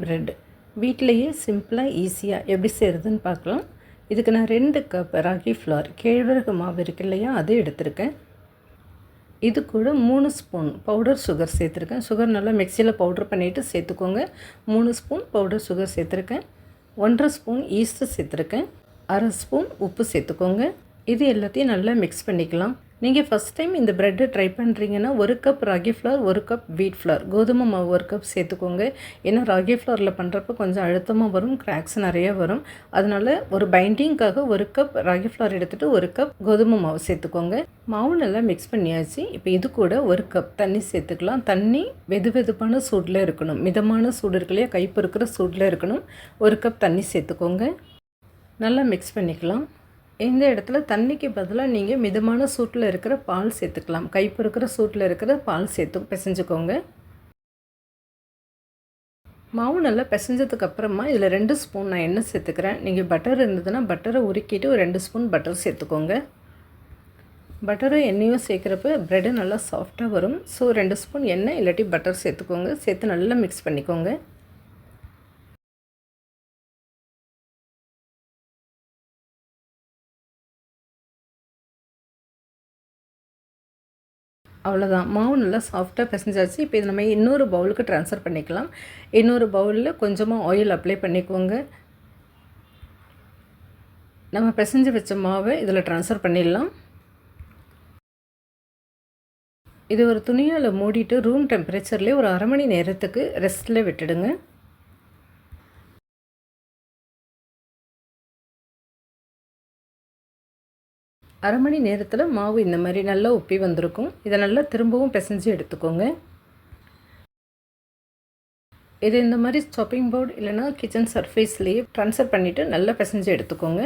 Bread வீட்டிலையே சிம்பிளாக ஈஸியாக எப்படி செய்கிறதுன்னு பார்க்கலாம். இதுக்கு நான் 2 கப் ராகி ஃப்ளார் கேழ்வரகு மாவு இருக்கு இல்லையா, அது எடுத்திருக்கேன். இது கூட 3 ஸ்பூன் பவுடர் சுகர் சேர்த்துருக்கேன். சுகர் நல்லா மிக்சியில் பவுடர் பண்ணிவிட்டு சேர்த்துக்கோங்க. 3 ஸ்பூன் பவுடர் சுகர் சேர்த்துருக்கேன். 1.5 ஸ்பூன் ஈஸ்ட்டு சேர்த்துருக்கேன். 1/2 ஸ்பூன் உப்பு சேர்த்துக்கோங்க. இது எல்லாத்தையும் நல்லா மிக்ஸ் பண்ணிக்கலாம். நீங்கள் ஃபஸ்ட் டைம் இந்த ப்ரெட்டை ட்ரை பண்ணுறீங்கன்னா 1 cup ragi flour, 1 cup wheat flour, கோதுமை மாவு 1 கப் சேர்த்துக்கோங்க. ஏன்னா ராகி ஃப்ளாரில் பண்ணுறப்ப கொஞ்சம் அழுத்தமாக வரும், கிராக்ஸ் நிறையா வரும். அதனால் ஒரு பைண்டிங்காக 1 கப் ராகி ஃப்ளார் எடுத்துகிட்டு 1 கப் கோதுமை மாவு சேர்த்துக்கோங்க. மாவு நல்லா மிக்ஸ் பண்ணியாச்சு. இப்போ இது கூட 1 கப் தண்ணி சேர்த்துக்கலாம். தண்ணி வெதுவெதுப்பான சூடில் இருக்கணும், மிதமான சூடு இருக்கு இல்லையா, கைப்பு இருக்கிற சூடில் இருக்கணும். 1 கப் தண்ணி சேர்த்துக்கோங்க. நல்லா மிக்ஸ் பண்ணிக்கலாம். இந்த இடத்துல தண்ணிக்கு பதிலாக நீங்கள் மிதமான சூட்டில் இருக்கிற பால் சேர்த்துக்கலாம். கைப்பு இருக்கிற சூட்டில் இருக்கிற பால் சேர்த்து பிசைஞ்சுக்கோங்க. மாவு நல்லா பிசைஞ்சதுக்கப்புறமா இதில் 2 ஸ்பூன் நான் எண்ணெய் சேர்த்துக்கிறேன். நீங்கள் பட்டர் இருந்ததுன்னா பட்டரை உருக்கிட்டு ஒரு 2 ஸ்பூன் பட்டர் சேர்த்துக்கோங்க. பட்டரும் எண்ணெயும் சேர்க்குறப்ப ப்ரெட்டு நல்லா சாஃப்டாக வரும். ஸோ 2 ஸ்பூன் எண்ணெய் இல்லாட்டி பட்டர் சேர்த்துக்கோங்க. சேர்த்து நல்லா மிக்ஸ் பண்ணிக்கோங்க. அவ்வளோதான், மாவு நல்லா சாஃப்டாக பிசைஞ்சாச்சு. இப்போ இது நம்ம இன்னொரு பவுலுக்கு ட்ரான்ஸ்ஃபர் பண்ணிக்கலாம். இன்னொரு பவுலில் கொஞ்சமாக ஆயில் அப்ளை பண்ணிக்கோங்க. நம்ம பிசைஞ்சு வச்ச மாவை இதில் ட்ரான்ஸ்ஃபர் பண்ணிடலாம். இது ஒரு துணியால் மூடிட்டு ரூம் டெம்பரேச்சர்லேயே ஒரு 1/2 மணி நேரத்துக்கு ரெஸ்ட்டில் விட்டுடுங்க. அரை மணி நேரத்தில் மாவு இந்த மாதிரி நல்லா உப்பி வந்திருக்கும். இதை நல்லா திரும்பவும் பிசைஞ்சு எடுத்துக்கோங்க. இது இந்த மாதிரி சாப்பிங் போர்டு இல்லைனா கிச்சன் சர்ஃபேஸ்லேயே ட்ரான்ஸ்ஃபர் பண்ணிவிட்டு நல்லா பிசைஞ்சு எடுத்துக்கோங்க.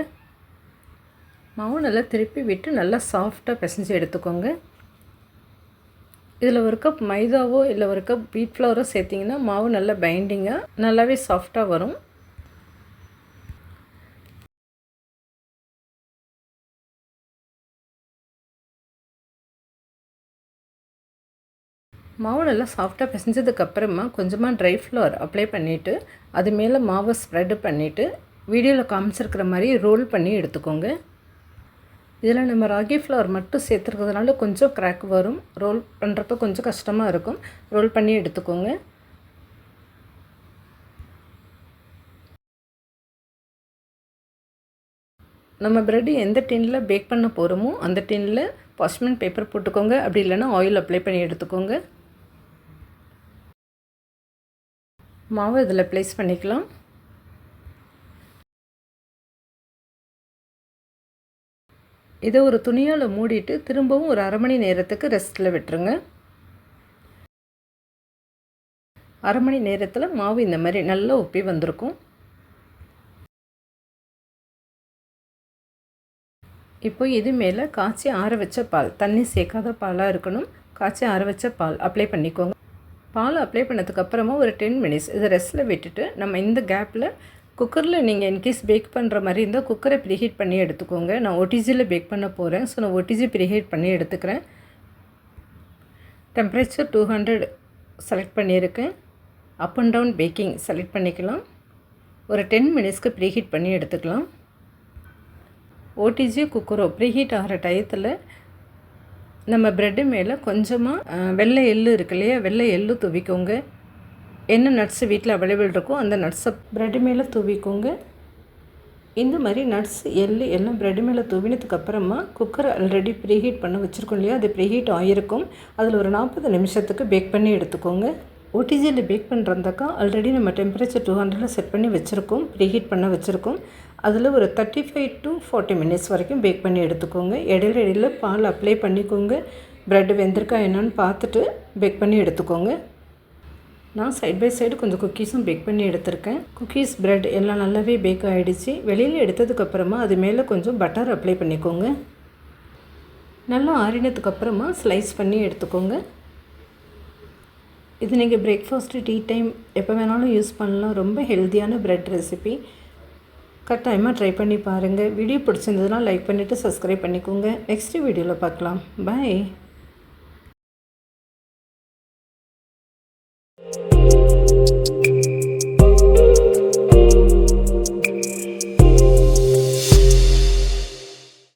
மாவு நல்லா திருப்பி விட்டு நல்லா சாஃப்டாக பிசைஞ்சு எடுத்துக்கோங்க. இதில் 1 கப் மைதாவோ இல்லை 1 கப் வீட் ஃப்ளவரோ சேர்த்திங்கன்னா மாவு நல்லா பைண்டிங்காக நல்லாவே சாஃப்டாக வரும். மாவு நல்லா சாஃப்டாக பிசைஞ்சதுக்கப்புறமா கொஞ்சமாக ட்ரை ஃப்ளவர் அப்ளை பண்ணிவிட்டு அது மேலே மாவை ஸ்ப்ரெட் பண்ணிவிட்டு வீடியோவில் காமிச்சிருக்கிற மாதிரி ரோல் பண்ணி எடுத்துக்கோங்க. இதில் நம்ம ராகி ஃப்ளவர் மட்டும் சேர்த்துருக்கிறதுனால கொஞ்சம் கிராக் வரும். ரோல் பண்ணுறப்ப கொஞ்சம் கஷ்டமாக இருக்கும். ரோல் பண்ணி எடுத்துக்கோங்க. நம்ம ப்ரெட்டு எந்த டின்னில் பேக் பண்ண போகிறோமோ அந்த டின்னில் பார்ச்மெண்ட் பேப்பர் போட்டுக்கோங்க. அப்படி இல்லைன்னா ஆயில் அப்ளை பண்ணி எடுத்துக்கோங்க. மாவு இதில் ப்ளேஸ் பண்ணிக்கலாம். இதை ஒரு துணியால் மூடிட்டு திரும்பவும் ஒரு 1/2 மணி நேரத்துக்கு ரெஸ்ட்டில் விட்டுருங்க. 1/2 மணி நேரத்தில் மாவு இந்த மாதிரி நல்லா உப்பி வந்திருக்கும். இப்போ இது மேலே காய்ச்சி ஆற வச்ச பால், தண்ணி சேர்க்காத பாலாக இருக்கணும். காய்ச்சி ஆற வச்ச பால் அப்ளை பண்ணிக்கோங்க. பால் அப்ளை பண்ணதுக்கப்புறமா ஒரு 10 மினிட்ஸ் இதை ரெஸ்ட்டில் விட்டுட்டு நம்ம இந்த கேப்பில் குக்கரில் நீங்கள் இன்கேஸ் பேக் பண்ணுற மாதிரி இருந்தால் குக்கரை ப்ரீஹீட் பண்ணி எடுத்துக்கோங்க. நான் OTGயில் பேக் பண்ண போகிறேன். ஸோ நான் OTG ப்ரீஹீட் பண்ணி எடுத்துக்கிறேன். டெம்பரேச்சர் 200 செலக்ட் பண்ணியிருக்கேன். Up and down baking select பண்ணிக்கலாம். ஒரு 10 மினிட்ஸ்க்கு ப்ரீஹீட் பண்ணி எடுத்துக்கலாம். OTG குக்கரோ ப்ரீஹீட் ஆகிற டயத்தில் நம்ம ப்ரெட்டு மேலே கொஞ்சமாக வெள்ளை எள்ளு இருக்கு இல்லையா, வெள்ளை எள்ளு தூவிக்கோங்க. என்ன நட்ஸு வீட்டில் அவைலபிள் இருக்கோ அந்த நட்ஸை ப்ரெட்டு மேலே தூவிக்கோங்க. இந்த மாதிரி நட்ஸ் எள்ளு எல்லாம் ப்ரெட்டு மேலே தூவினதுக்கப்புறமா குக்கரை ஆல்ரெடி ப்ரீஹீட் பண்ண வச்சுருக்கோம் இல்லையா, அது ப்ரீஹீட் ஆகிருக்கும். அதில் ஒரு 40 நிமிஷத்துக்கு பேக் பண்ணி எடுத்துக்கோங்க. OTGயில் பேக் பண்ணுறந்தாக்கா ஆல்ரெடி நம்ம டெம்பரேச்சர் 200 செட் பண்ணி வச்சுருக்கோம், ப்ரீஹீட் பண்ண வச்சுருக்கோம். அதில் ஒரு 35 to 40 மினிட்ஸ் வரைக்கும் பேக் பண்ணி எடுத்துக்கோங்க. இடையில பால் அப்ளை பண்ணிக்கோங்க. ப்ரெட் வெந்திருக்கா என்னன்னு பார்த்துட்டு பேக் பண்ணி எடுத்துக்கோங்க. நான் சைட் பை சைடு கொஞ்சம் குக்கீஸும் பேக் பண்ணி எடுத்திருக்கேன். குக்கீஸ் ப்ரெட் எல்லாம் நல்லாவே பேக் ஆகிடுச்சு. வெளியில் எடுத்ததுக்கப்புறமா அது மேலே கொஞ்சம் பட்டர் அப்ளை பண்ணிக்கோங்க. நல்லா ஆறினதுக்கப்புறமா ஸ்லைஸ் பண்ணி எடுத்துக்கோங்க. இது நீங்கள் பிரேக்ஃபாஸ்ட்டு, டீ டைம் எப்போ வேணாலும் யூஸ் பண்ணலாம். ரொம்ப ஹெல்த்தியான ப்ரெட் ரெசிபி. கட்டாயமாக ட்ரை பண்ணி பாருங்கள். வீடியோ பிடிச்சிருந்ததுன்னா லைக் பண்ணிவிட்டு சப்ஸ்கிரைப் பண்ணிக்கோங்க. நெக்ஸ்ட் வீடியோவில் பார்க்கலாம். பாய்.